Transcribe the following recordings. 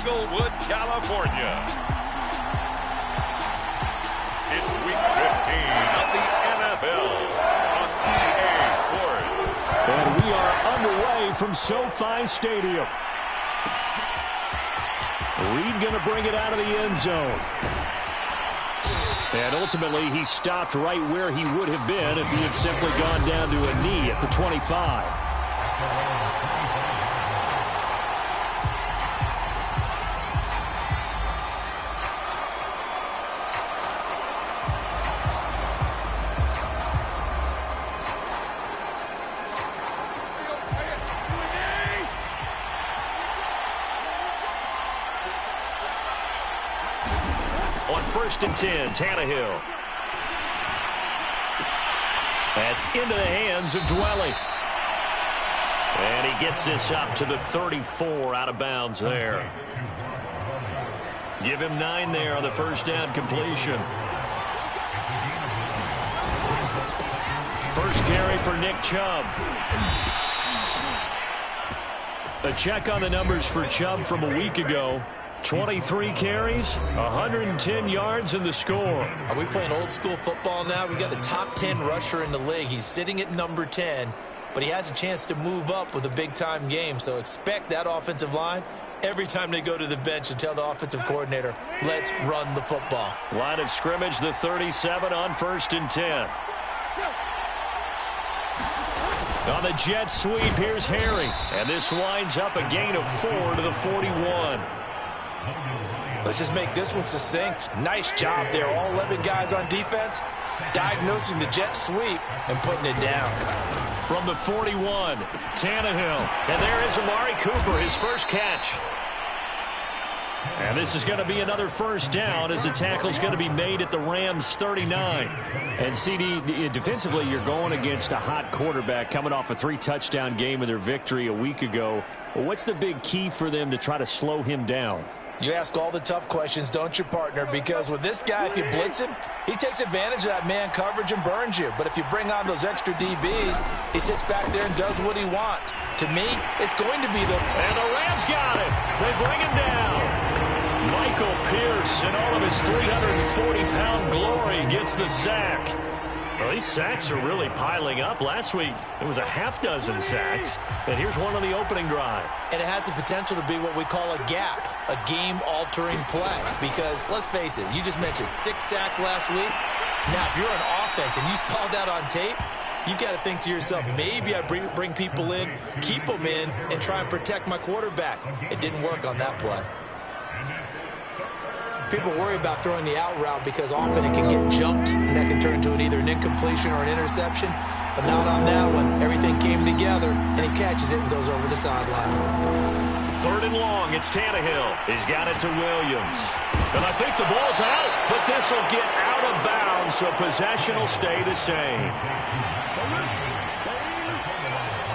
Inglewood, California. It's Week 15 of the NFL on EA Sports. And we are underway from SoFi Stadium. Reed going to bring it out of the end zone. And ultimately, he stopped right where he would have been if he had simply gone down to a knee at the 25. On 1st and 10, Tannehill. That's into the hands of Dwelly. And he gets this up to the 34 out of bounds there. Give him 9 there on the first down completion. First carry for Nick Chubb. A check on the numbers for Chubb from a week ago. 23 carries, 110 yards in the score. Are we playing old school football now? We got the top 10 rusher in the league. He's sitting at number 10, but he has a chance to move up with a big-time game. So expect that offensive line every time they go to the bench and tell the offensive coordinator, let's run the football. Line of scrimmage, the 37 on 1st and 10. On the jet sweep, here's Harry. And this winds up a gain of 4 to the 41. Let's just make this one succinct. Nice job there. All 11 guys on defense diagnosing the jet sweep and putting it down. From the 41, Tannehill. And there is Amari Cooper, his first catch. And this is going to be another first down as the tackle's going to be made at the Rams' 39. And, CD, defensively, you're going against a hot quarterback coming off a 3-touchdown game in their victory a week ago. Well, what's the big key for them to try to slow him down? You ask all the tough questions, don't you, partner? Because with this guy, if you blitz him, he takes advantage of that man coverage and burns you. But if you bring on those extra DBs, he sits back there and does what he wants. To me, it's going to be the... And the Rams got it. They bring him down. Michael Pierce, in all of his 340-pound glory, gets the sack. Well, these sacks are really piling up. Last week, it was a half-dozen sacks. And here's one on the opening drive. And it has the potential to be what we call a gap, a game-altering play. Because, let's face it, you just mentioned 6 sacks last week. Now, if you're an offense and you saw that on tape, you've got to think to yourself, maybe I bring people in, keep them in, and try and protect my quarterback. It didn't work on that play. People worry about throwing the out route because often it can get jumped, and that can turn into either an incompletion or an interception. But not on that one. Everything came together, and he catches it and goes over the sideline. 3rd and long. It's Tannehill. He's got it to Williams. And I think the ball's out, but this will get out of bounds, so possession will stay the same.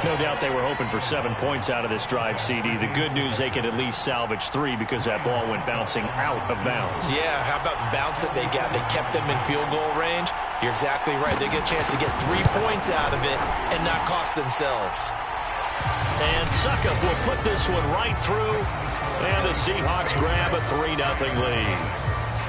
No doubt they were hoping for 7 points out of this drive, CD. The good news, they could at least salvage 3 because that ball went bouncing out of bounds. Yeah, how about the bounce that they got? They kept them in field goal range. You're exactly right. They get a chance to get 3 points out of it and not cost themselves. And Suckup will put this one right through, and the Seahawks grab a 3-0 lead.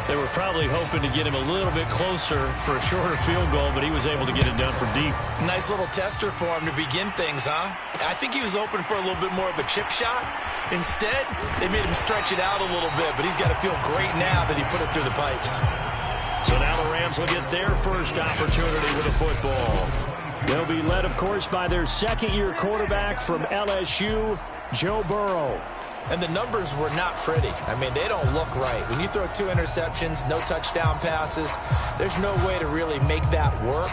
They were probably hoping to get him a little bit closer for a shorter field goal, but he was able to get it done from deep. Nice little tester for him to begin things, huh? I think he was hoping for a little bit more of a chip shot. Instead, they made him stretch it out a little bit, but he's got to feel great now that he put it through the pipes. So now the Rams will get their first opportunity with a football. They'll be led, of course, by their second-year quarterback from LSU, Joe Burrow. And the numbers were not pretty. I mean, they don't look right. When you throw 2 interceptions, no touchdown passes, there's no way to really make that work.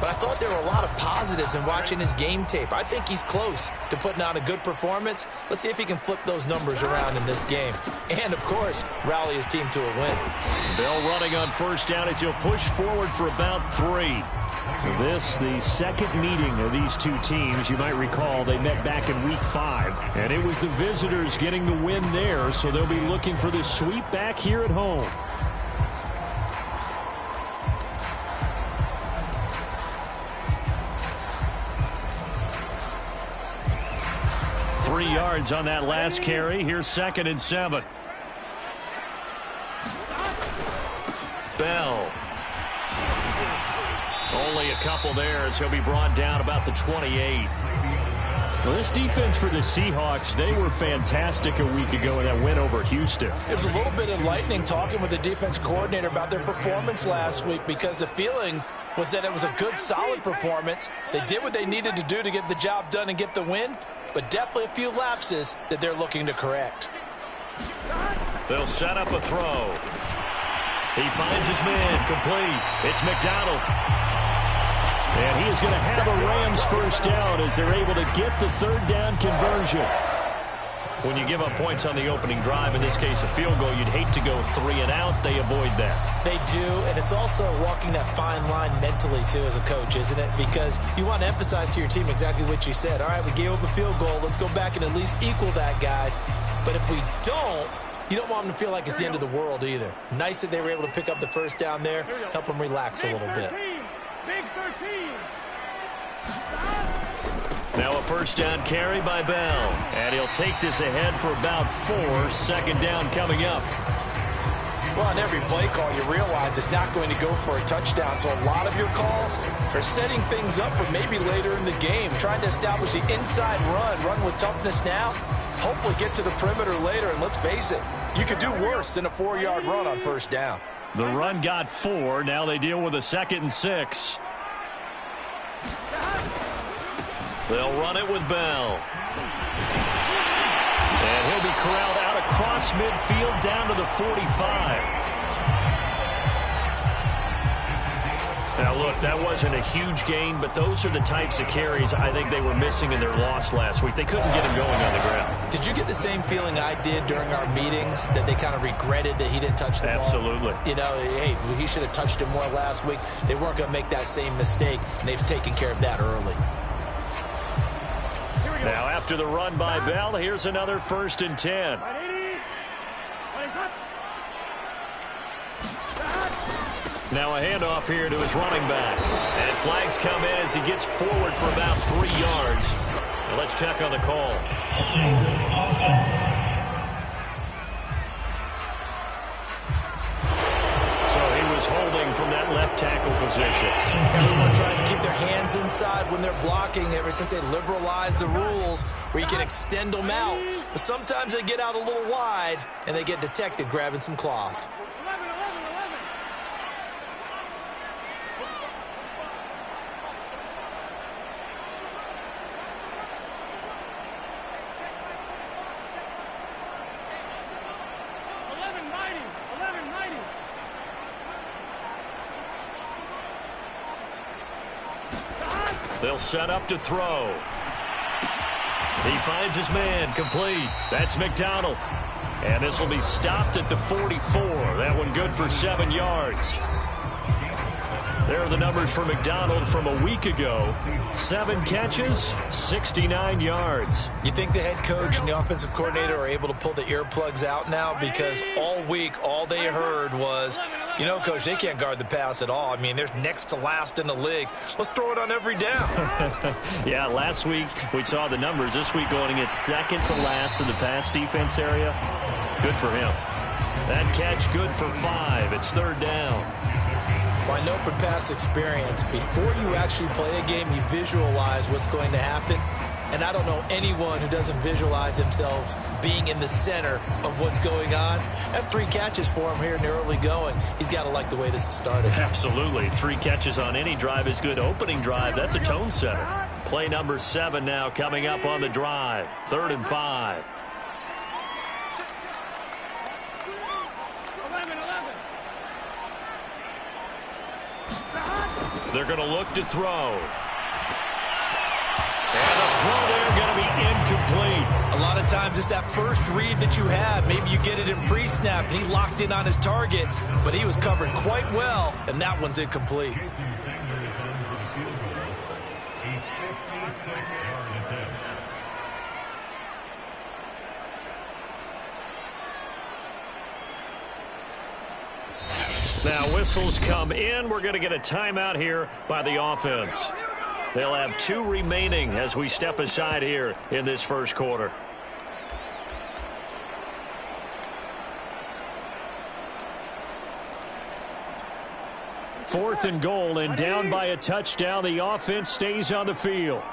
But I thought there were a lot of positives in watching his game tape. I think he's close to putting on a good performance. Let's see if he can flip those numbers around in this game. And, of course, rally his team to a win. Bell running on first down as he'll push forward for about 3. This, the second meeting of these two teams. You might recall they met back in week 5. And it was the visitors getting the win there, so they'll be looking for the sweep back here at home. Three yards on that last carry. Here's 2nd and 7. Bell. Only a couple there as he'll be brought down about the 28. Well, this defense for the Seahawks, they were fantastic a week ago in that win over Houston. It was a little bit enlightening talking with the defense coordinator about their performance last week, because the feeling was that it was a good, solid performance. They did what they needed to do to get the job done and get the win, but definitely a few lapses that they're looking to correct. They'll set up a throw. He finds his man, complete. It's McDonald. And he is going to have a Rams first down as they're able to get the third down conversion. When you give up points on the opening drive, in this case a field goal, you'd hate to go 3 and out. They avoid that. They do, and it's also walking that fine line mentally, too, as a coach, isn't it? Because you want to emphasize to your team exactly what you said. All right, we gave up a field goal. Let's go back and at least equal that, guys. But if we don't, you don't want them to feel like it's the end of the world either. Nice that they were able to pick up the first down there, help them relax a little bit. Big 13. Now a first down carry by Bell. And he'll take this ahead for about 4. Second down coming up. Well, on every play call, you realize it's not going to go for a touchdown. So a lot of your calls are setting things up for maybe later in the game, trying to establish the inside run with toughness now, hopefully get to the perimeter later. And let's face it, you could do worse than a 4-yard run on first down. The run got 4. Now they deal with a 2nd and 6. They'll run it with Bell. And he'll be corralled out across midfield down to the 45. Now, look, that wasn't a huge gain, but those are the types of carries I think they were missing in their loss last week. They couldn't get him going on the ground. Did you get the same feeling I did during our meetings, that they kind of regretted that he didn't touch the ball? Absolutely. You know, hey, he should have touched it more last week. They weren't going to make that same mistake, and they've taken care of that early. Now, after the run by Bell, here's another 1st and 10. Now a handoff here to his running back. And flags come in as he gets forward for about 3 yards. Now let's check on the call. So he was holding from that left tackle position. Everyone tries to keep their hands inside when they're blocking ever since they liberalized the rules where you can extend them out. But sometimes they get out a little wide and they get detected grabbing some cloth. They'll set up to throw. He finds his man, complete. That's McDonald. And this will be stopped at the 44. That one good for 7 yards. There are the numbers for McDonald from a week ago. 7 catches, 69 yards. You think the head coach and the offensive coordinator are able to pull the earplugs out now? Because all week, all they heard was, you know, Coach, they can't guard the pass at all. I mean, they're next to last in the league. Let's throw it on every down. Yeah, last week we saw the numbers. This week going against 2nd to last in the pass defense area. Good for him. That catch good for 5. It's 3rd down. Well, I know from past experience, before you actually play a game, you visualize what's going to happen. And I don't know anyone who doesn't visualize themselves being in the center of what's going on. That's 3 catches for him here in the early going. He's got to like the way this has started. Absolutely. 3 catches on any drive is good. Opening drive, that's a tone setter. Play number 7 now coming up on the drive. 3rd and 5. They're going to look to throw. And the throw there going to be incomplete. A lot of times it's that first read that you have. Maybe you get it in pre-snap, and he locked in on his target, but he was covered quite well, and that one's incomplete. Now whistles come in. We're going to get a timeout here by the offense. They'll have 2 remaining as we step aside here in this first quarter. 4th and goal, and down by a touchdown. The offense stays on the field.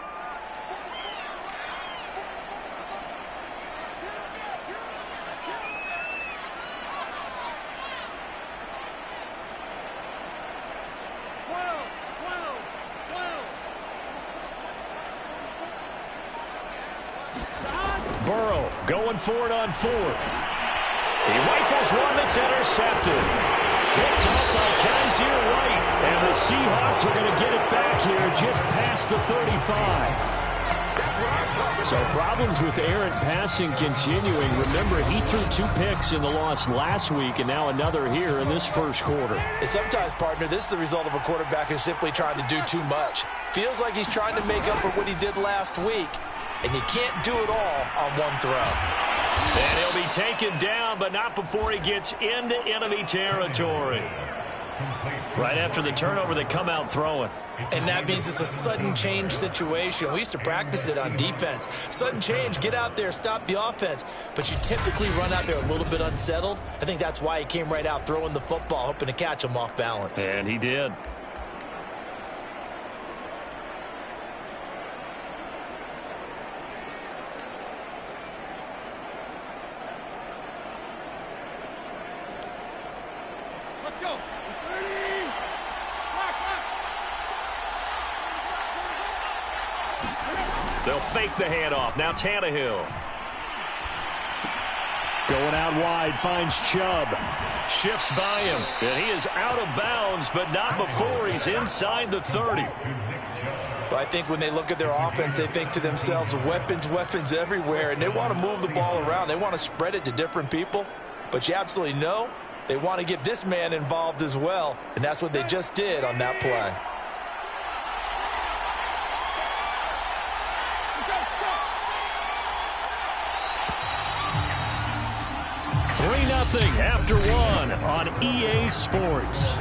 Burrow going for it on 4th. He rifles one that's intercepted. Picked off by Kaiser White. And the Seahawks are going to get it back here just past the 35. So problems with errant passing continuing. Remember, he threw 2 picks in the loss last week, and now another here in this first quarter. And sometimes, partner, this is the result of a quarterback who's simply trying to do too much. Feels like he's trying to make up for what he did last week. And you can't do it all on one throw. And he'll be taken down, but not before he gets into enemy territory. Right after the turnover, they come out throwing. And that means it's a sudden change situation. We used to practice it on defense. Sudden change, get out there, stop the offense. But you typically run out there a little bit unsettled. I think that's why he came right out throwing the football, hoping to catch him off balance. And he did. They'll fake the handoff. Now Tannehill. Going out wide, finds Chubb. Shifts by him. And he is out of bounds, but not before he's inside the 30. Well, I think when they look at their offense, they think to themselves, weapons, weapons everywhere, and they want to move the ball around. They want to spread it to different people. But you absolutely know they want to get this man involved as well, and that's what they just did on that play. 3-0 after 1 on EA Sports.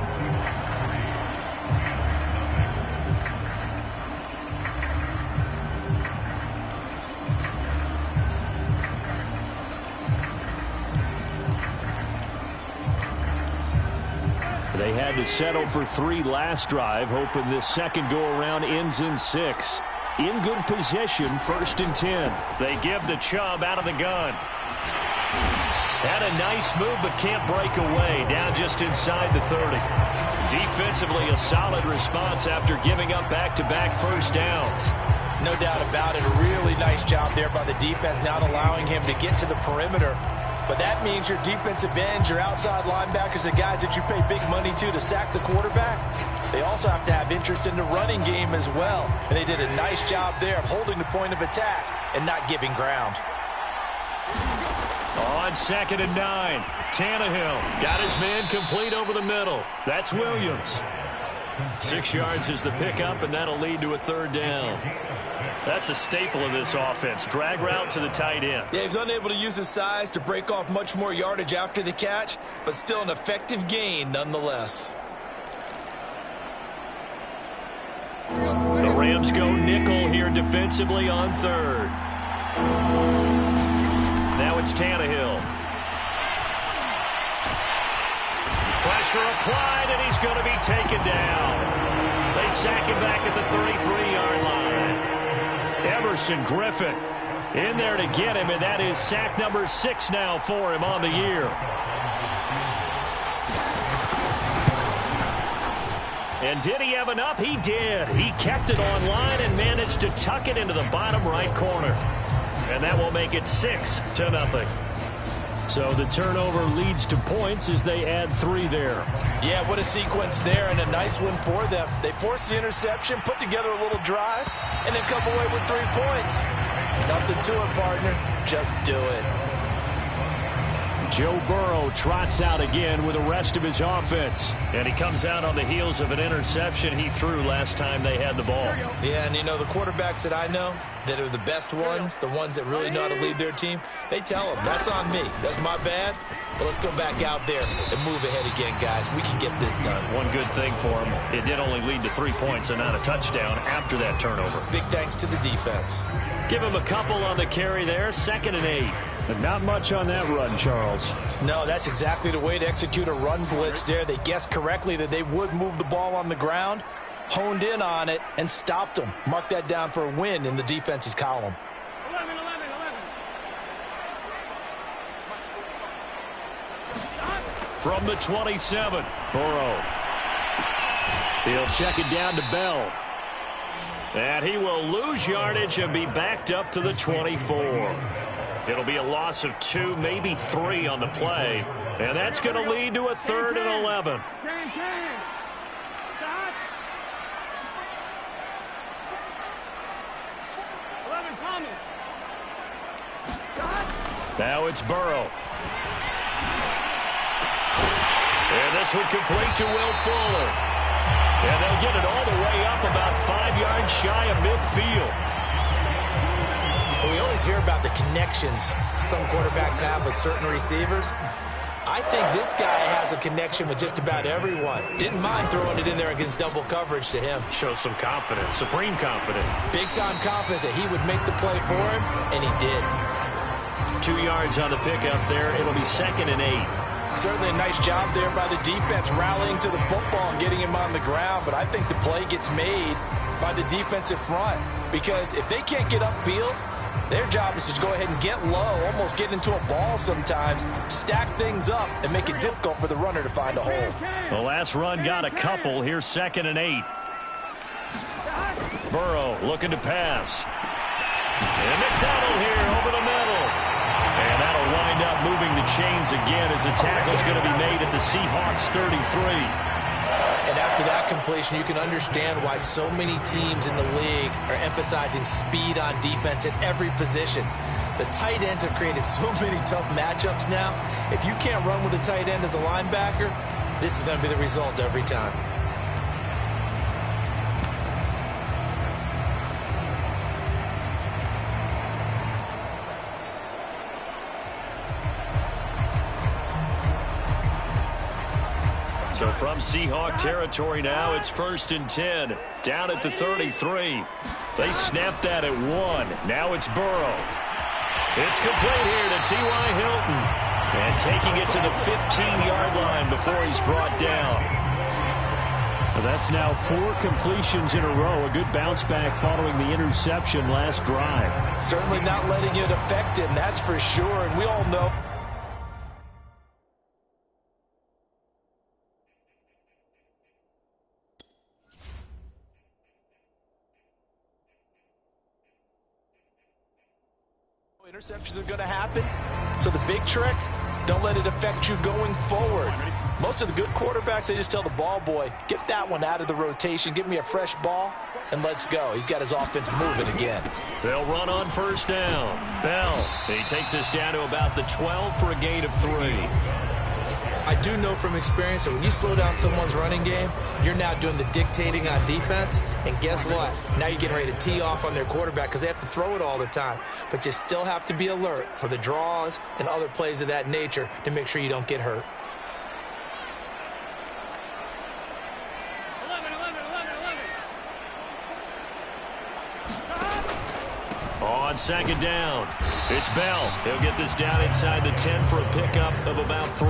They had to settle for 3 last drive, hoping this second go-around ends in 6. In good position, 1st and 10. They give the Chubb out of the gun. Had a nice move, but can't break away. Down just inside the 30. Defensively, a solid response after giving up back-to-back first downs. No doubt about it. A really nice job there by the defense, not allowing him to get to the perimeter. But that means your defensive ends, your outside linebackers, the guys that you pay big money to sack the quarterback, they also have to have interest in the running game as well. And they did a nice job there of holding the point of attack and not giving ground. On 2nd and 9, Tannehill got his man complete over the middle. That's Williams. 6 yards is the pickup, and that'll lead to a 3rd down. That's a staple of this offense. Drag route to the tight end. Yeah, he's unable to use his size to break off much more yardage after the catch, but still an effective gain nonetheless. The Rams go nickel here defensively on 3rd. Now it's Tannehill. Pressure applied, and he's going to be taken down. They sack him back at the 33-yard line. Everson Griffin in there to get him, and that is sack number 6 now for him on the year. And did he have enough? He did. He kept it on line and managed to tuck it into the bottom right corner. And that will make it 6-0. So the turnover leads to points as they add 3 there. Yeah, what a sequence there, and a nice one for them. They forced the interception, put together a little drive, and then come away with 3 points. Nothing to it, partner. Just do it. Joe Burrow trots out again with the rest of his offense. And he comes out on the heels of an interception he threw last time they had the ball. Yeah, and you know, the quarterbacks that I know that are the best ones, the ones that really know how to lead their team, they tell them, that's on me. That's my bad. But let's go back out there and move ahead again, guys. We can get this done. One good thing for him, it did only lead to 3 points and not a touchdown after that turnover. Big thanks to the defense. Give him a couple on the carry there, 2nd and 8. But not much on that run, Charles. No, that's exactly the way to execute a run blitz there. They guessed correctly that they would move the ball on the ground, honed in on it, and stopped them. Mark that down for a win in the defense's column. 11. From the 27, Burrow. He'll check it down to Bell. And he will lose yardage and be backed up to the 24. It'll be a loss of 2, maybe 3 on the play. And that's going to lead to a 3rd and 11. 10. Stop. 11, Thomas. Stop. Now it's Burrow. And this would complete to Will Fuller. And they'll get it all the way up about 5 yards shy of midfield. We always hear about the connections some quarterbacks have with certain receivers. I think this guy has a connection with just about everyone. Didn't mind throwing it in there against double coverage to him. Shows some confidence, supreme confidence. Big-time confidence that he would make the play for him, and he did. 2 yards on the pickup there. It'll be 2nd and 8. Certainly a nice job there by the defense rallying to the football and getting him on the ground, but I think the play gets made by the defensive front because if they can't get upfield, their job is to go ahead and get low, almost get into a ball sometimes, stack things up, and make it difficult for the runner to find a hole. The last run got a couple. Here's 2nd and 8. Burrow looking to pass. And McDonald here over the middle. And that'll wind up moving the chains again as the tackle's going to be made at the Seahawks 33. And after that completion, you can understand why so many teams in the league are emphasizing speed on defense at every position. The tight ends have created so many tough matchups now. If you can't run with a tight end as a linebacker, this is going to be the result every time. So from Seahawk territory now, it's 1st and 10. Down at the 33. They snapped that at 1. Now it's Burrow. It's complete here to T.Y. Hilton. And taking it to the 15-yard line before he's brought down. Well, that's now 4 completions in a row. A good bounce back following the interception last drive. Certainly not letting it affect him, that's for sure. And we all know. Interceptions are going to happen. So the big trick, don't let it affect you going forward. Most of the good quarterbacks, they just tell the ball boy, get that one out of the rotation, give me a fresh ball, and let's go. He's got his offense moving again. They'll run on 1st down. Bell, he takes us down to about the 12 for a gain of 3. I do know from experience that when you slow down someone's running game, you're now doing the dictating on defense. And guess what? Now you're getting ready to tee off on their quarterback because they have to throw it all the time. But you still have to be alert for the draws and other plays of that nature to make sure you don't get hurt. 11. On 2nd down, it's Bell. He'll get this down inside the 10 for a pickup of about 3.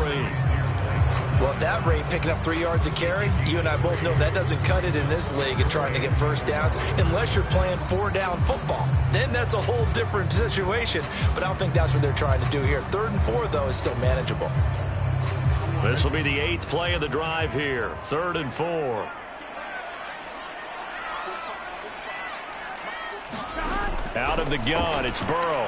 Well, at that rate, picking up 3 yards a carry, you and I both know that doesn't cut it in this league and trying to get 1st downs unless you're playing 4-down football. Then that's a whole different situation, but I don't think that's what they're trying to do here. 3rd and 4, though, is still manageable. This will be the 8th play of the drive here. 3rd and 4. Out of the gun, it's Burrow.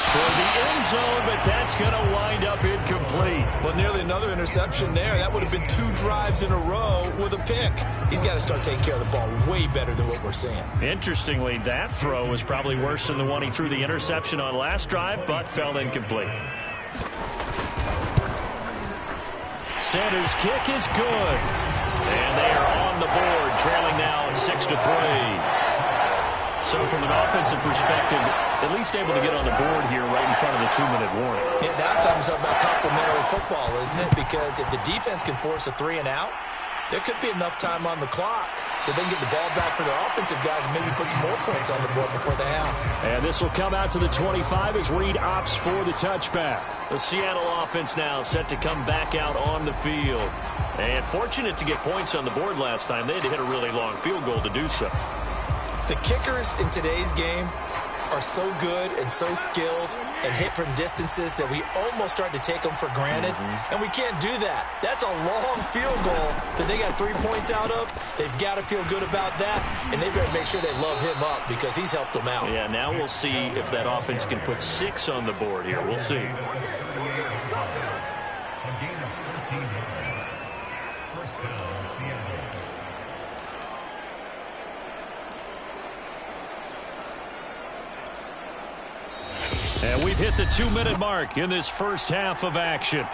Toward the end zone, but that's going to wind up incomplete. Well, nearly another interception there. That would have been 2 drives in a row with a pick. He's got to start taking care of the ball way better than what we're seeing. Interestingly, that throw was probably worse than the one he threw the interception on last drive, but fell incomplete. Sanders' kick is good. And they are on the board, trailing now 6-3. So from an offensive perspective, at least able to get on the board here right in front of the 2-minute warning. Yeah, now it's time to talk about complimentary football, isn't it? Because if the defense can force a 3-and-out, There could be enough time on the clock that they can get the ball back for their offensive guys and maybe put some more points on the board before the half. And this will come out to the 25 as Reed opts for the touchback. The Seattle offense now set to come back out on the field. And fortunate to get points on the board last time. They had to hit a really long field goal to do so. The kickers in today's game are so good and so skilled and hit from distances that we almost start to take them for granted. And we can't do that. That's a long field goal that they got 3 points out of. They've got to feel good about that, and they better make sure they love him up because he's helped them out. Yeah, now we'll see if that offense can put 6 on the board here. We'll see. And we've hit the 2-minute mark in this first half of action.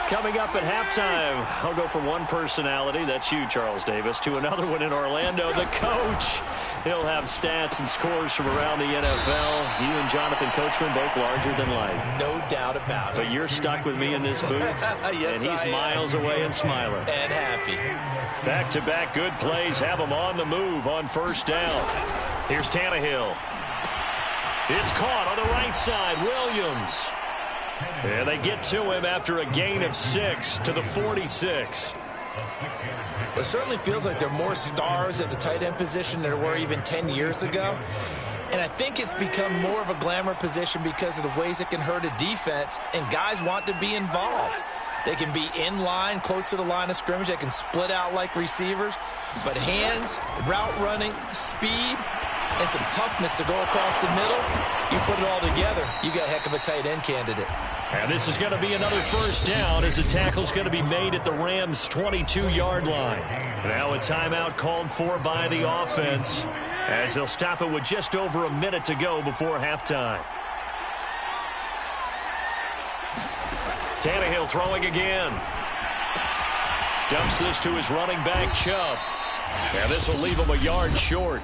Coming up at halftime, I'll go from one personality, that's you, Charles Davis, to another one in Orlando, the coach. He'll have stats and scores from around the NFL. You and Jonathan Coachman both larger than life. No doubt about it. But you're stuck with me in this booth. Yes, and he's miles away and smiling. And happy. Back-to-back good plays have him on the move on first down. Here's Tannehill. It's caught on the right side. Williams. And they get to him after a gain of 6 to the 46. It certainly feels like there are more stars at the tight end position than there were even 10 years ago. And I think it's become more of a glamour position because of the ways it can hurt a defense, and guys want to be involved. They can be in line, close to the line of scrimmage. They can split out like receivers. But hands, route running, speed, and some toughness to go across the middle, you put it all together, you got a heck of a tight end candidate. And this is going to be another first down as the tackle's going to be made at the Rams' 22-yard line. Now a timeout called for by the offense as they'll stop it with just over a minute to go before halftime. Tannehill throwing again. Dumps this to his running back, Chubb. And this will leave him a yard short.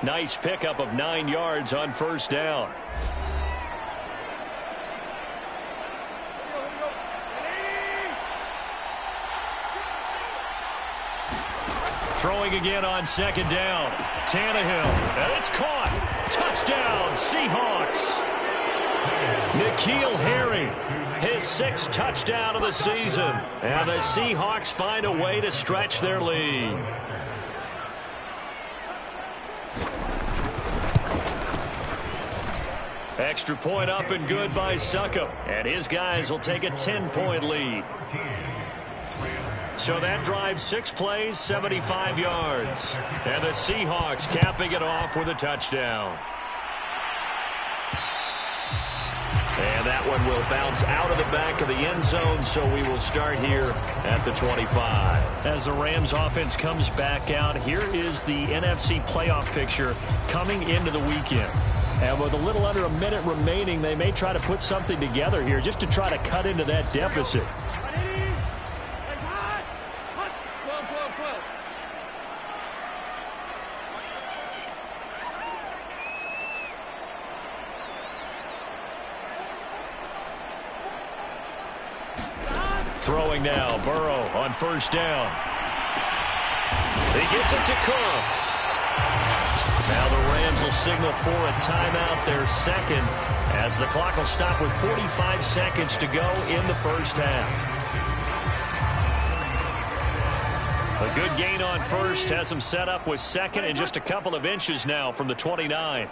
Nice pickup of 9 yards on first down. Throwing again on second down. Tannehill. And it's caught. Touchdown, Seahawks. N'Keal Harry, his 6th touchdown of the season. And the Seahawks find a way to stretch their lead. Extra point up and good by Succop. And his guys will take a 10-point lead. So that drives 6 plays, 75 yards. And the Seahawks capping it off with a touchdown. And that one will bounce out of the back of the end zone, so we will start here at the 25. As the Rams offense comes back out, here is the NFC playoff picture coming into the weekend. And with a little under a minute remaining, they may try to put something together here just to try to cut into that deficit. Throwing now, Burrow on first down. He gets it to Cooks. Now the Rams will signal for a timeout, their second, as the clock will stop with 45 seconds to go in the first half. A good gain on first has them set up with second and just a couple of inches now from the 29.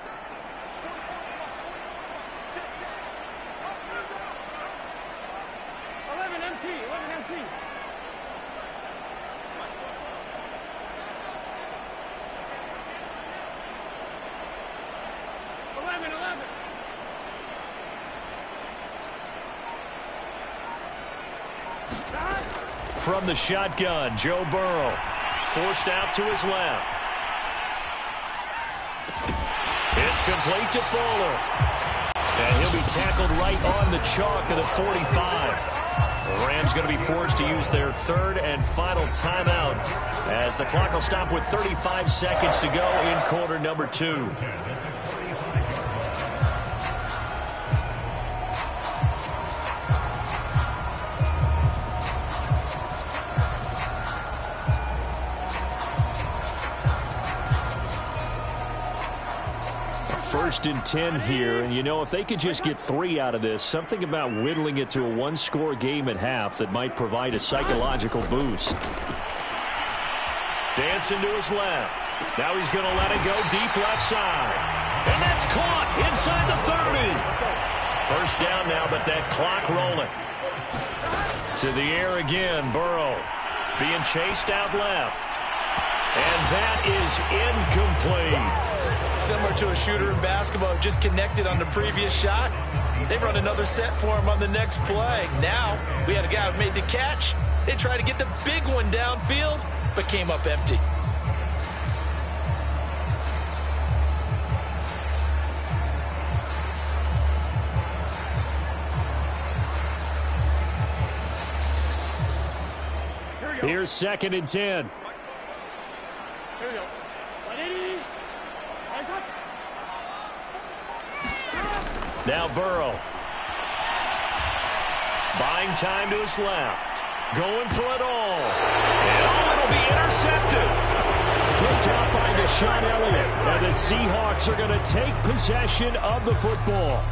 From the shotgun, Joe Burrow forced out to his left. It's complete to Fuller. And he'll be tackled right on the chalk of the 45. The Rams going to be forced to use their 3rd and final timeout as the clock will stop with 35 seconds to go in quarter number 2. 1st and 10 here, and you know, if they could just get 3 out of this, something about whittling it to a one-score game at half that might provide a psychological boost. Dancing to his left. Now he's going to let it go deep left side. And that's caught inside the 30. First down now, but that clock rolling. To the air again, Burrow. Being chased out left. And that is incomplete. Similar to a shooter in basketball, just connected on the previous shot. They run another set for him on the next play. Now, we had a guy who made the catch. They tried to get the big one downfield, but came up empty. Here's 2nd and 10. Here we go. Now Burrow. Buying time to his left. Going for it all. And it'll be intercepted. Picked out by Deshaun Elliott. And the Seahawks are going to take possession of the football.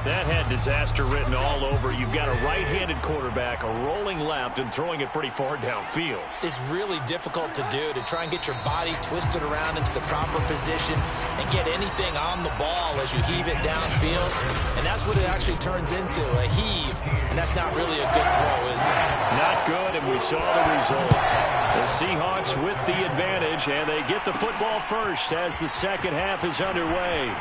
That had disaster written all over. You've got a right-handed quarterback, a rolling left, and throwing it pretty far downfield. It's really difficult to do, to try and get your body twisted around into the proper position and get anything on the ball as you heave it downfield. And that's what it actually turns into, a heave. And that's not really a good throw, is it? Not good, and we saw the result. The Seahawks with the advantage, and they get the football first as the second half is underway.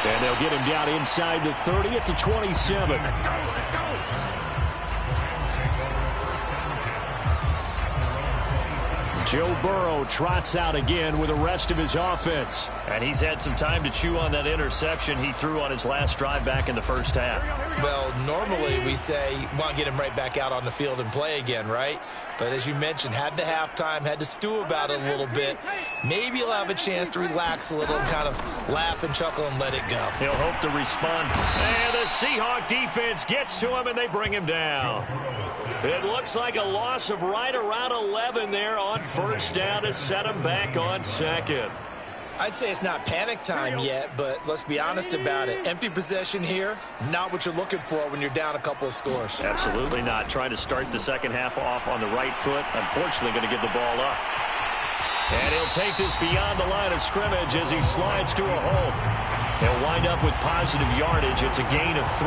And they'll get him down inside the 30 at the 27. Let's go. Joe Burrow trots out again with the rest of his offense. And he's had some time to chew on that interception he threw on his last drive back in the first half. Well, normally we say, want to get him right back out on the field and play again, right? But as you mentioned, had the halftime, had to stew about it a little bit. Maybe he'll have a chance to relax a little and kind of laugh and chuckle and let it go. He'll hope to respond. And the Seahawk defense gets to him, and they bring him down. It looks like a loss of right around 11 there on first down to set him back on second. I'd say it's not panic time yet, but let's be honest about it. Empty possession here, not what you're looking for when you're down a couple of scores. Absolutely not. Trying to start the second half off on the right foot. Unfortunately, going to give the ball up. And he'll take this beyond the line of scrimmage as he slides to a hole. He'll wind up with positive yardage. It's a gain of 3,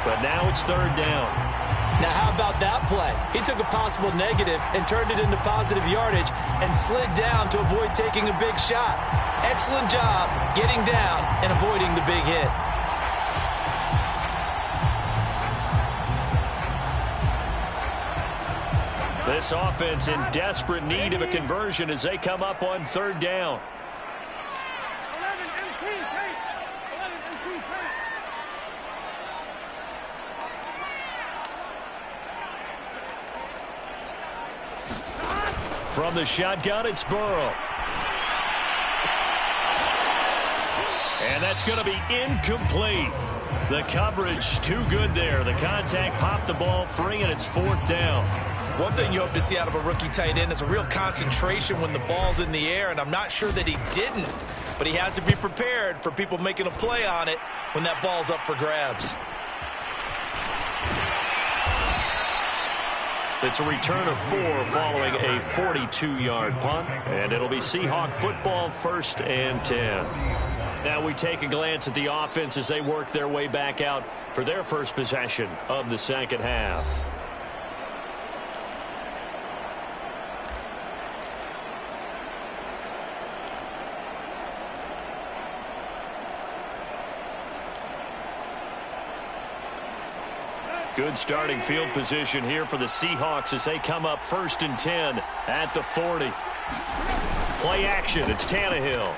but now it's third down. Now, how about that play? He took a possible negative and turned it into positive yardage and slid down to avoid taking a big shot. Excellent job getting down and avoiding the big hit. This offense in desperate need of a conversion as they come up on third down. 11 and 2, 11 and 2, From the shotgun, it's Burrow. And that's going to be incomplete. The coverage too good there. The contact popped the ball free, and it's fourth down. One thing you hope to see out of a rookie tight end is a real concentration when the ball's in the air, and I'm not sure that he didn't, but he has to be prepared for people making a play on it when that ball's up for grabs. It's a return of 4 following a 42-yard punt, and it'll be Seahawk football, 1st and 10. Now we take a glance at the offense as they work their way back out for their first possession of the second half. Good starting field position here for the Seahawks as they come up 1st and 10 at the 40. Play action. It's Tannehill.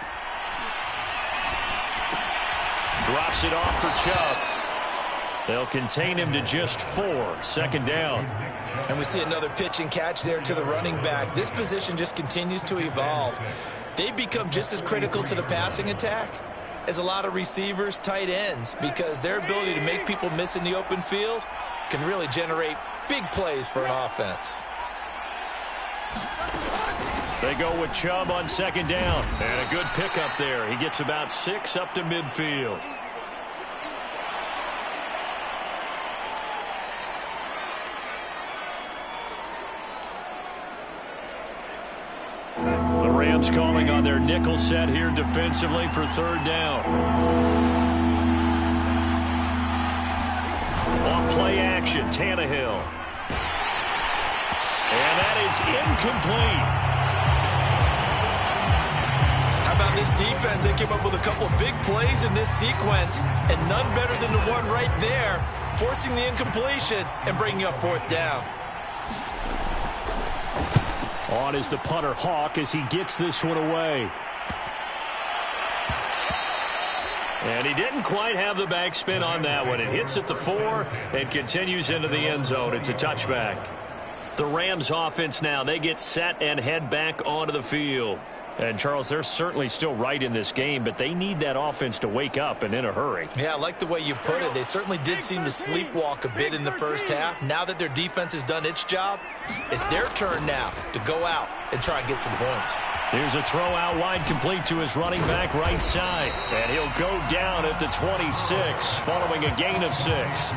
Drops it off for Chubb. They'll contain him to just 4. 2nd down. And we see another pitch and catch there to the running back. This position just continues to evolve. They become just as critical to the passing attack as a lot of receivers, tight ends, because their ability to make people miss in the open field can really generate big plays for an offense. They go with Chubb on second down. And a good pickup there. He gets about 6 up to midfield. The Rams calling on their nickel set here defensively for third down. On play action, Tannehill. And that is incomplete. How about this defense? They came up with a couple of big plays in this sequence, and none better than the one right there, forcing the incompletion and bringing up fourth down. On is the punter Hawk as he gets this one away. And he didn't quite have the backspin on that one. It hits at the 4 and continues into the end zone. It's a touchback. The Rams offense now, they get set and head back onto the field. And, Charles, they're certainly still right in this game, but they need that offense to wake up and in a hurry. Yeah, I like the way you put it. They certainly did seem to sleepwalk a bit in the first half. Now that their defense has done its job, it's their turn now to go out and try and get some points. Here's a throw out wide complete to his running back right side. And he'll go down at the 26 following a gain of 6.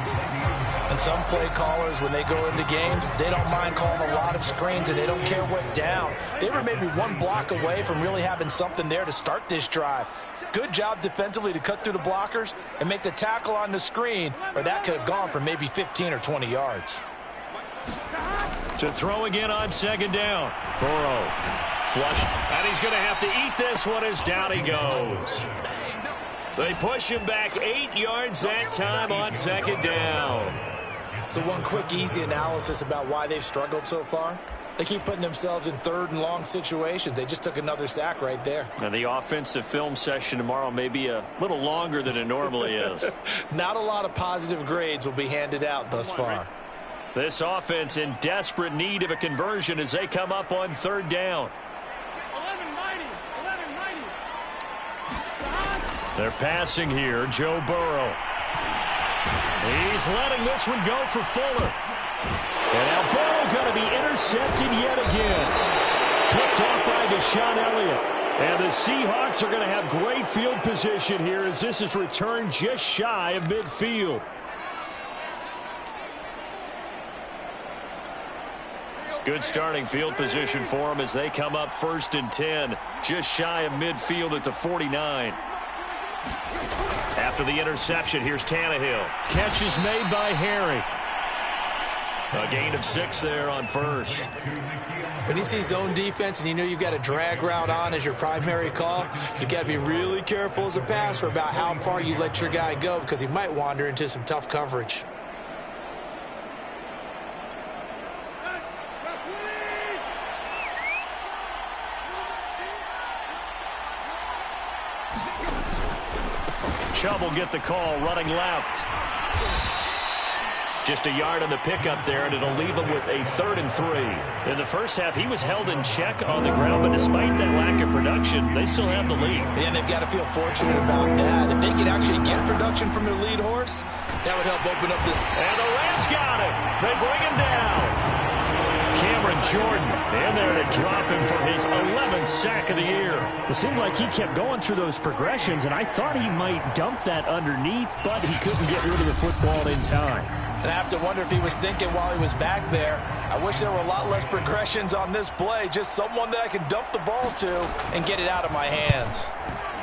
And some play callers, when they go into games, they don't mind calling a lot of screens, and they don't care what down. They were maybe one block away from really having something there to start this drive. Good job defensively to cut through the blockers and make the tackle on the screen, or that could have gone for maybe 15 or 20 yards. To throw again on second down. Burrow flushed, and he's going to have to eat this one as down he goes. They push him back 8 yards that time on second down. So one quick, easy analysis about why they've struggled so far. They keep putting themselves in third and long situations. They just took another sack right there. And the offensive film session tomorrow may be a little longer than it normally is. Not a lot of positive grades will be handed out thus far. This offense in desperate need of a conversion as they come up on third down. 1190. They're passing here, Joe Burrow. He's letting this one go for Fuller. And now Burrow going to be intercepted yet again. Picked off by Deshaun Elliott. And the Seahawks are going to have great field position here as this is returned just shy of midfield. Good starting field position for them as they come up 1st and 10, just shy of midfield at the 49. After the interception, here's Tannehill. Catch is made by Harry. A gain of 6 there on first. When you see zone defense and you know you've got a drag route on as your primary call, you've got to be really careful as a passer about how far you let your guy go because he might wander into some tough coverage. Chubb will get the call, running left. Just a yard on the pickup there, and it'll leave him with a 3rd and 3. In the first half, he was held in check on the ground, but despite that lack of production, they still have the lead. And they've got to feel fortunate about that. If they could actually get production from their lead horse, that would help open up this. And the Rams got it. They bring him down. Cameron Jordan in there to drop him for his 11th sack of the year. It seemed like he kept going through those progressions, and I thought he might dump that underneath, but he couldn't get rid of the football in time. And I have to wonder if he was thinking while he was back there, I wish there were a lot less progressions on this play, just someone that I can dump the ball to and get it out of my hands.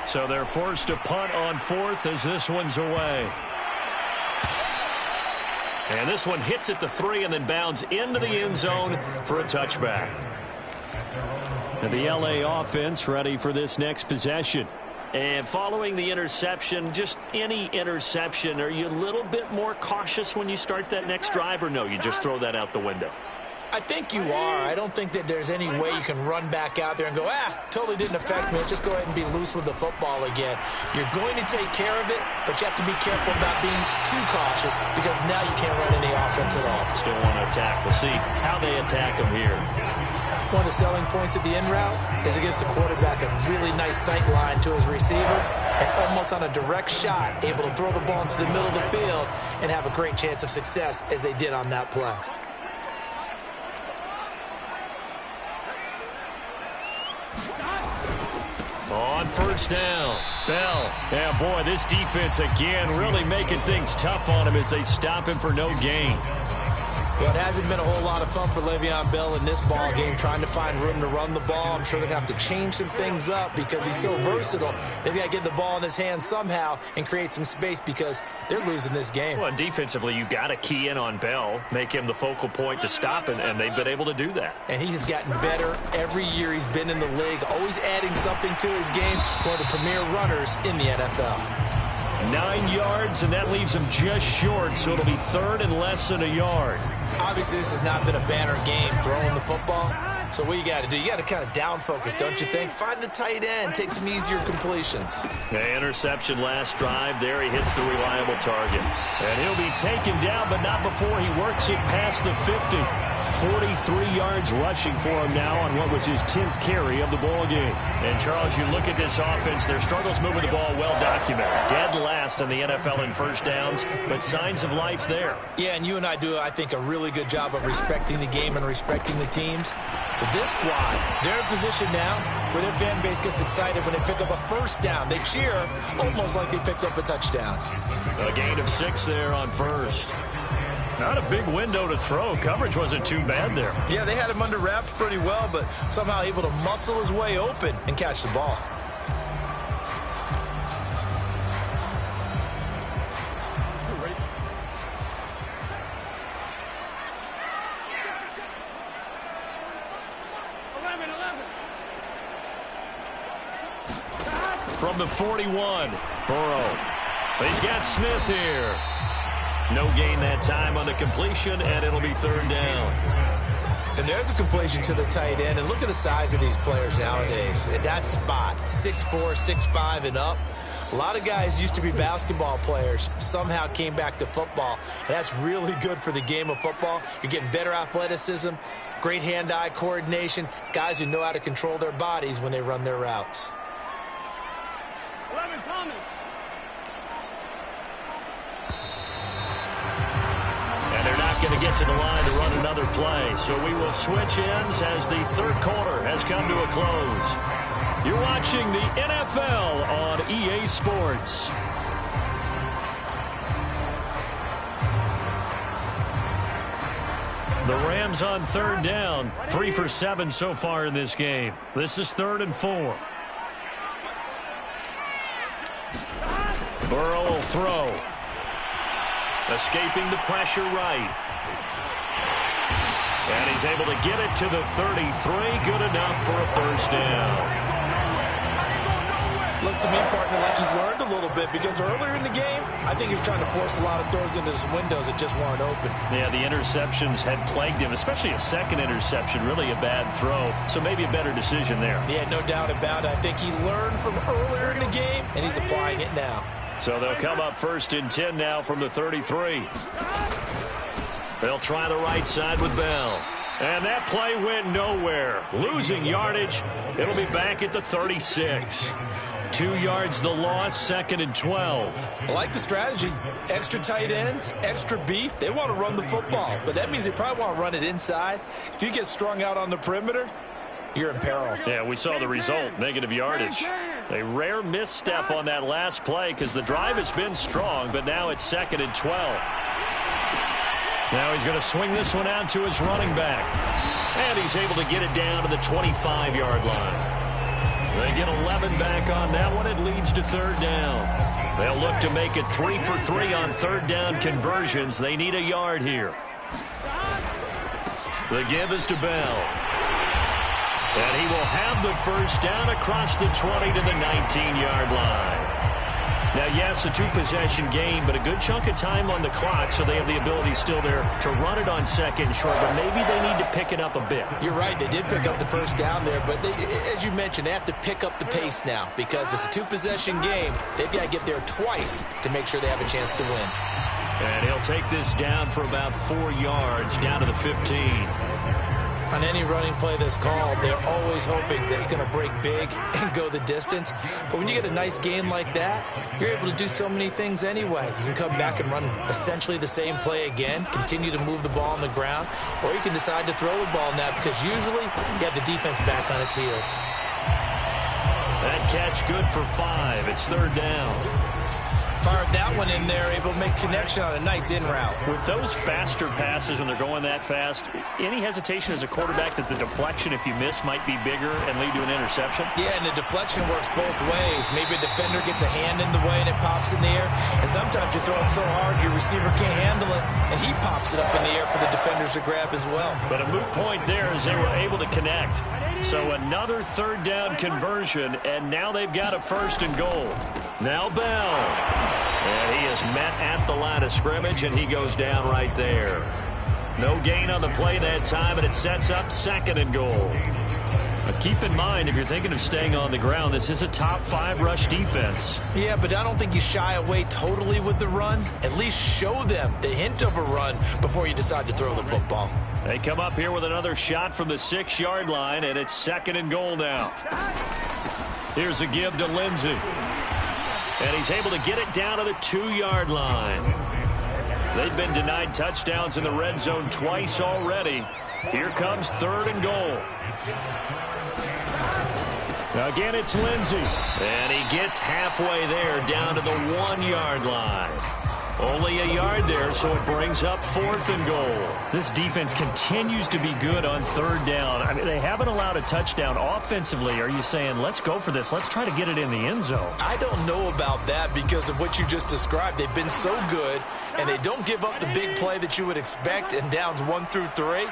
So they're forced to punt on 4th as this one's away. And this one hits at the 3 and then bounds into the end zone for a touchback. And the LA offense ready for this next possession. And following the interception, just any interception, are you a little bit more cautious when you start that next drive, or no, you just throw that out the window? I think you are. I don't think that there's any way you can run back out there and go, totally didn't affect me. Let's just go ahead and be loose with the football again. You're going to take care of it, but you have to be careful about being too cautious because now you can't run any offense at all. Still want to attack. We'll see how they attack them here. One of the selling points at the in route is it gives the quarterback a really nice sight line to his receiver and almost on a direct shot able to throw the ball into the middle of the field and have a great chance of success as they did on that play. On first down, Bell. Yeah, boy, this defense again really making things tough on him as they stop him for no gain. Well, it hasn't been a whole lot of fun for Le'Veon Bell in this ball game, trying to find room to run the ball. I'm sure they're going to have to change some things up because he's so versatile. They've got to get the ball in his hands somehow and create some space because they're losing this game. Well, defensively, you got to key in on Bell, make him the focal point to stop, and they've been able to do that. And he has gotten better every year he's been in the league, always adding something to his game, one of the premier runners in the NFL. 9 yards, and that leaves him just short, so it'll be third and less than a yard. Obviously, this has not been a banner game throwing the football. So what you got to do, you got to kind of down focus, don't you think? Find the tight end, take some easier completions. The interception last drive. There he hits the reliable target. And he'll be taken down, but not before he works it past the 50. 43 yards rushing for him now on what was his 10th carry of the ball game. And, Charles, you look at this offense, their struggles moving the ball well documented. Dead last in the NFL in first downs, but signs of life there. Yeah, and you and I do, I think, a really good job of respecting the game and respecting the teams. But this squad, they're in position now where their fan base gets excited when they pick up a first down. They cheer almost like they picked up a touchdown. A gain of 6 there on first. Not a big window to throw. Coverage wasn't too bad there. Yeah, they had him under wraps pretty well, but somehow able to muscle his way open and catch the ball. From the 41, Burrow. He's got Smith here. No gain that time on the completion, and it'll be third down. And there's a completion to the tight end. And look at the size of these players nowadays. At that spot, 6'4", 6'5", and up. A lot of guys used to be basketball players, somehow came back to football. And that's really good for the game of football. You're getting better athleticism, great hand-eye coordination, guys who know how to control their bodies when they run their routes. 11, Thomas. And they're not going to get to the line to run another play. So we will switch ends as the third quarter has come to a close. You're watching the NFL on EA Sports. The Rams on third down. 3 for 7 so far in this game. This is 3rd and 4. Burrow will throw. Escaping the pressure right. And he's able to get it to the 33. Good enough for a first down. Looks to me, partner, like he's learned a little bit because earlier in the game, I think he was trying to force a lot of throws into some windows that just weren't open. Yeah, the interceptions had plagued him, especially a second interception, really a bad throw. So maybe a better decision there. Yeah, no doubt about it. I think he learned from earlier in the game, and he's applying it now. So they'll come up 1st and 10 now from the 33. They'll try the right side with Bell. And that play went nowhere. Losing yardage. It'll be back at the 36. 2 yards the loss, 2nd and 12. I like the strategy. Extra tight ends, extra beef. They want to run the football, but that means they probably want to run it inside. If you get strung out on the perimeter, you're in peril. Yeah, we saw the result, negative yardage. A rare misstep on that last play because the drive has been strong, but now it's 2nd and 12. Now he's going to swing this one out to his running back. And he's able to get it down to the 25-yard line. They get 11 back on that one. It leads to 3rd down. They'll look to make it 3 for 3 on 3rd down conversions. They need a yard here. The give is to Bell. And he will have the first down across the 20 to the 19-yard line. Now, yes, a 2-possession game, but a good chunk of time on the clock, so they have the ability still there to run it on 2nd and short, but maybe they need to pick it up a bit. You're right. They did pick up the first down there, but they, as you mentioned, they have to pick up the pace now because it's a 2-possession game. They've got to get there twice to make sure they have a chance to win. And he'll take this down for about 4 yards, down to the 15. On any running play that's called, they're always hoping that it's going to break big and go the distance. But when you get a nice game like that, you're able to do so many things anyway. You can come back and run essentially the same play again, continue to move the ball on the ground, or you can decide to throw the ball now because usually you have the defense back on its heels. That catch good for 5. It's 3rd down. Fired that one in there, able to make connection on a nice in route. With those faster passes when they're going that fast, any hesitation as a quarterback that the deflection, if you miss, might be bigger and lead to an interception? Yeah, and the deflection works both ways. Maybe a defender gets a hand in the way and it pops in the air. And sometimes you throw it so hard your receiver can't handle it, and he pops it up in the air for the defenders to grab as well. But a moot point there as they were able to connect. So another 3rd down conversion, and now they've got a 1st and goal. Now Bell. And he is met at the line of scrimmage, and he goes down right there. No gain on the play that time, and it sets up 2nd and goal. But keep in mind, if you're thinking of staying on the ground, this is a top 5 rush defense. Yeah, but I don't think you shy away totally with the run. At least show them the hint of a run before you decide to throw the football. They come up here with another shot from the 6-yard line, and it's 2nd and goal now. Here's a give to Lindsey. And he's able to get it down to the 2-yard line. They've been denied touchdowns in the red zone twice already. Here comes 3rd and goal. Again, it's Lindsey. And he gets halfway there down to the 1-yard line. Only a yard there, so it brings up 4th and goal. This defense continues to be good on 3rd down. I mean, they haven't allowed a touchdown offensively. Are you saying, let's go for this? Let's try to get it in the end zone. I don't know about that because of what you just described. They've been so good, and they don't give up the big play that you would expect in downs 1 through 3.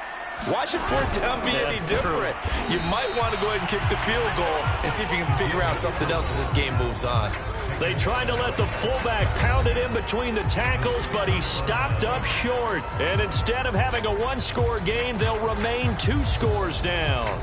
Why should 4th down be any different? You might want to go ahead and kick the field goal and see if you can figure out something else as this game moves on. They tried to let the fullback pound it in between the tackles, but he stopped up short. And instead of having a 1-score game, they'll remain 2 scores down.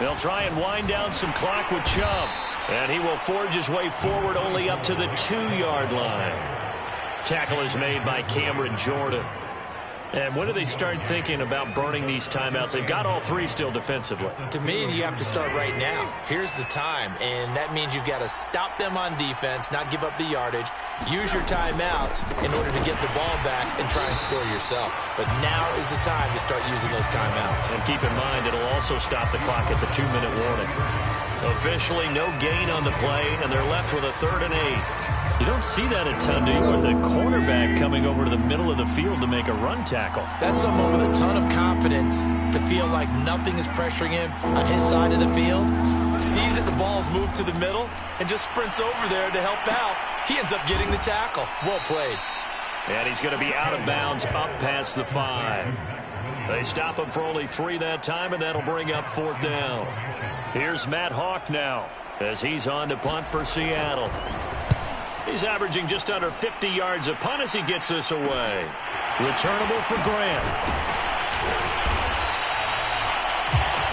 They'll try and wind down some clock with Chubb. And he will forge his way forward only up to the 2-yard line. Tackle is made by Cameron Jordan. And when do they start thinking about burning these timeouts? They've got all 3 still defensively. To me, you have to start right now. Here's the time, and that means you've got to stop them on defense, not give up the yardage, use your timeouts in order to get the ball back and try and score yourself. But now is the time to start using those timeouts. And keep in mind, it'll also stop the clock at the 2-minute warning. Officially, no gain on the play, and they're left with a 3rd and 8. You don't see that a ton, do you? The cornerback coming over to the middle of the field to make a run tackle. That's someone with a ton of confidence to feel like nothing is pressuring him on his side of the field. Sees that the ball's moved to the middle and just sprints over there to help out. He ends up getting the tackle. Well played. And he's going to be out of bounds up past the 5. They stop him for only 3 that time, and that'll bring up 4th down. Here's Matt Hawk now as he's on to punt for Seattle. He's averaging just under 50 yards a punt as he gets this away. Returnable for Grant.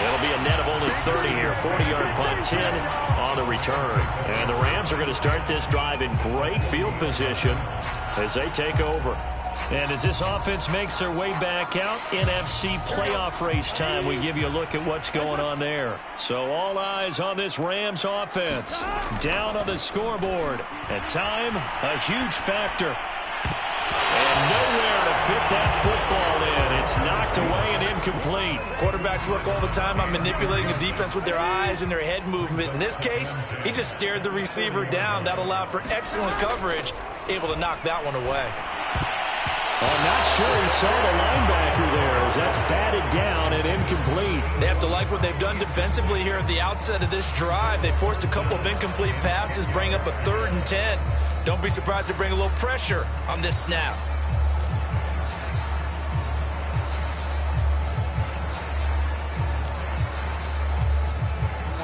It'll be a net of only 30 here. 40-yard punt, 10 on the return. And the Rams are going to start this drive in great field position as they take over. And as this offense makes their way back out, NFC playoff race time, we give you a look at what's going on there. So all eyes on this Rams offense. Down on the scoreboard. At time, a huge factor. And nowhere to fit that football in. It's knocked away and incomplete. Quarterbacks work all the time on manipulating a defense with their eyes and their head movement. In this case, he just stared the receiver down. That allowed for excellent coverage, able to knock that one away. I'm not sure he saw the linebacker there as that's batted down and incomplete. They have to like what they've done defensively here at the outset of this drive. They forced a couple of incomplete passes, bring up a 3rd and 10. Don't be surprised to bring a little pressure on this snap.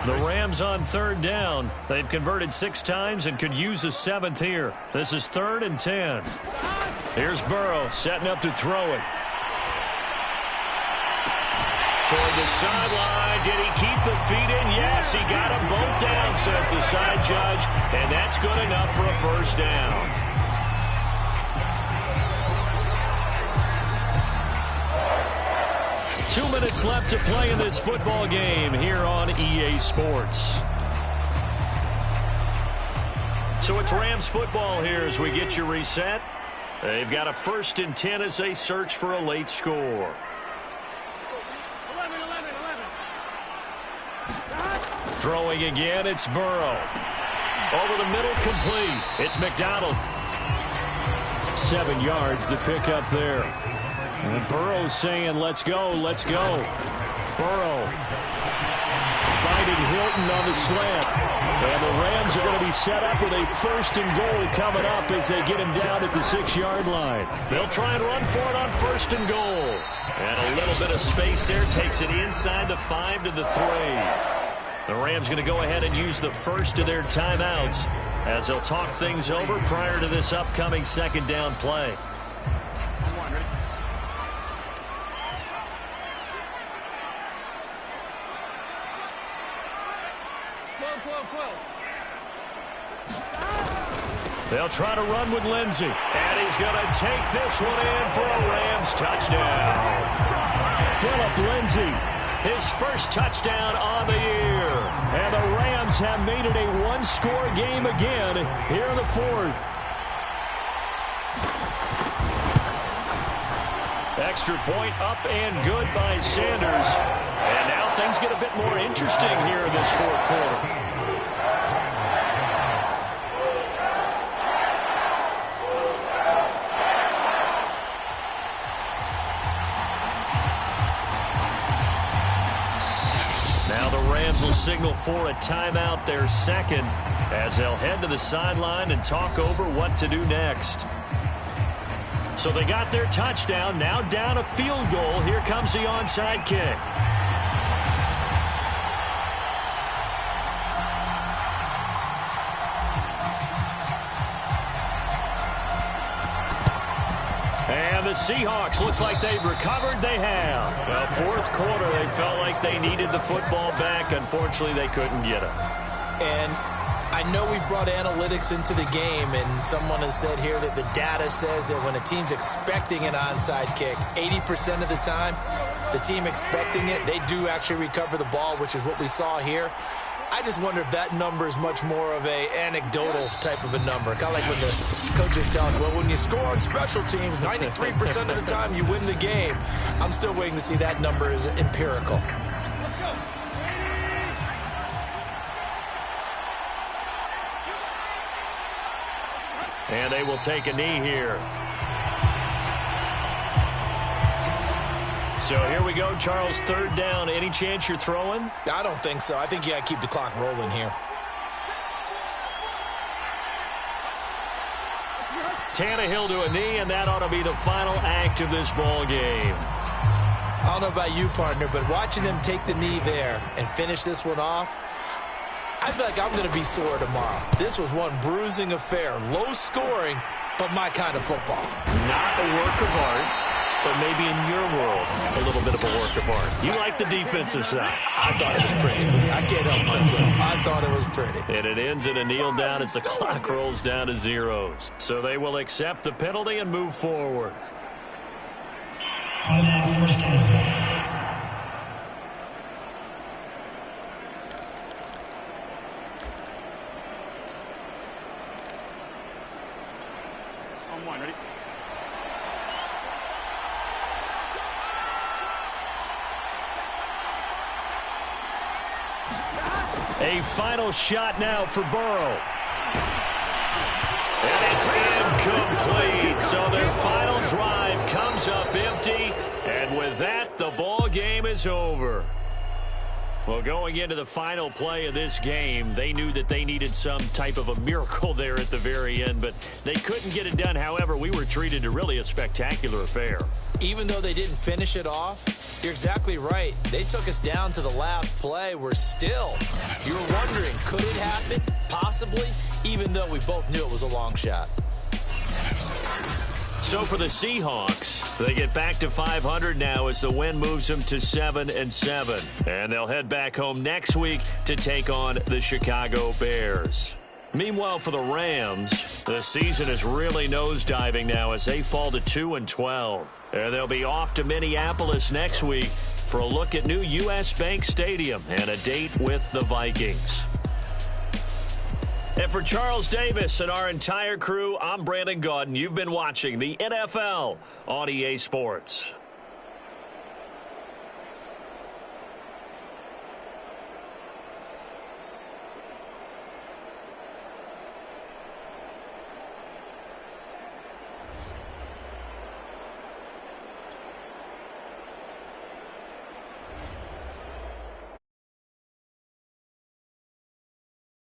The Rams on 3rd down. They've converted 6 times and could use a 7th here. This is 3rd and 10. Here's Burrow setting up to throw it. Toward the sideline. Did he keep the feet in? Yes, he got them both down, says the side judge. And that's good enough for a 1st down. 2 minutes left to play in this football game here on EA Sports. So it's Rams football here as we get you reset. They've got a 1st and 10 as they search for a late score. 11. Throwing again, it's Burrow. Over the middle, complete. It's McDonald. 7 yards, the pickup there. And Burrow's saying, let's go, let's go. Burrow finding Hilton on the slant. And the Rams are going to be set up with a 1st and goal coming up as they get him down at the 6-yard line. They'll try and run for it on 1st and goal. And a little bit of space there takes it inside the 5 to the 3. The Rams going to go ahead and use the first of their timeouts as they'll talk things over prior to this upcoming 2nd down play. They'll try to run with Lindsey. And he's going to take this one in for a Rams touchdown. Phillip Lindsey, his 1st touchdown on the year. And the Rams have made it a 1-score game again here in the 4th. Extra point up and good by Sanders. And now things get a bit more interesting here in this 4th quarter. Will signal for a timeout, their 2nd, as they'll head to the sideline and talk over what to do next. So they got their touchdown, now down a field goal. Here comes the onside kick. And the Seahawks, looks like they've recovered. They have. Well, 4th quarter, they felt like they needed the football back. Unfortunately, they couldn't get it. And I know we brought analytics into the game, and someone has said here that the data says that when a team's expecting an onside kick, 80% of the time, the team expecting it, they do actually recover the ball, which is what we saw here. I just wonder if that number is much more of a anecdotal type of a number. Kind of like when the coaches tell us, well, when you score on special teams, 93% of the time you win the game. I'm still waiting to see that number is empirical. And they will take a knee here. So here we go, Charles, 3rd down. Any chance you're throwing? I don't think so. I think you got to keep the clock rolling here. Tannehill to a knee, and that ought to be the final act of this ball game. I don't know about you, partner, but watching them take the knee there and finish this one off, I feel like I'm going to be sore tomorrow. This was one bruising affair. Low scoring, but my kind of football. Not a work of art. But maybe in your world, a little bit of a work of art. You like the defensive side. I thought it was pretty. I can't help myself. I thought it was pretty. And it ends in a kneel down as the clock rolls down to zeros. So they will accept the penalty and move forward. First down. On 1, ready? A final shot now for Burrow. And it's incomplete. So their final drive comes up empty. And with that, the ball game is over. Well, going into the final play of this game, they knew that they needed some type of a miracle there at the very end, but they couldn't get it done. However, we were treated to really a spectacular affair. Even though they didn't finish it off, you're exactly right. They took us down to the last play. We're still, you were wondering, could it happen? Possibly, even though we both knew it was a long shot. So for the Seahawks, they get back to 500 now as the win moves them to 7-7. And they'll head back home next week to take on the Chicago Bears. Meanwhile, for the Rams, the season is really nosediving now as they fall to 2-12. And they'll be off to Minneapolis next week for a look at new U.S. Bank Stadium and a date with the Vikings. And for Charles Davis and our entire crew, I'm Brandon Gaudin. You've been watching the NFL on EA Sports.